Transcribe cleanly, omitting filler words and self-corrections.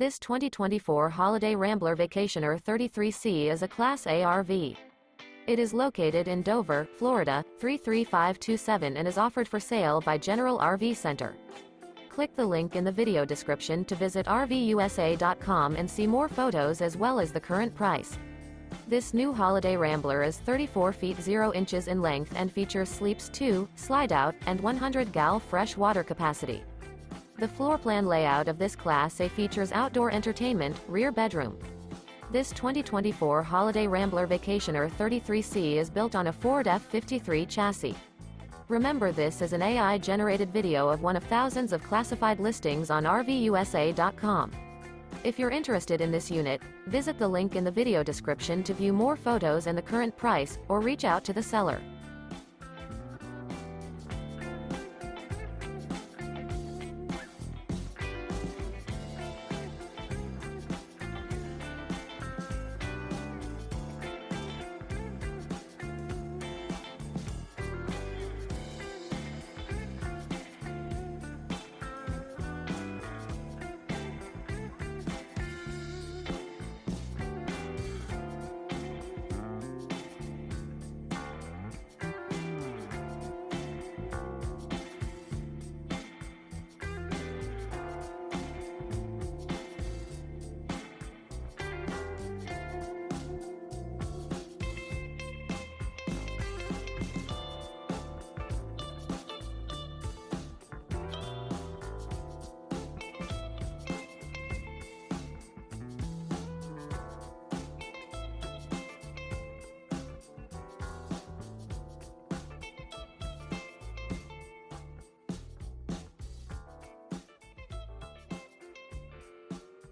This 2024 Holiday Rambler Vacationer 33C is a Class A RV. It is located in Dover, Florida, 33527 and is offered for sale by General RV Center. Click the link in the video description to visit RVUSA.com and see more photos as well as the current price. This new Holiday Rambler is 34 feet 0 inches in length and features sleeps 2, Slideout, and 100 gal fresh water capacity. The floor plan layout of this Class A features outdoor entertainment, rear bedroom. This 2024 Holiday Rambler Vacationer 33C is built on a Ford F-53 chassis. Remember, this is an AI-generated video of one of thousands of classified listings on RVUSA.com. If you're interested in this unit, visit the link in the video description to view more photos and the current price, or reach out to the seller.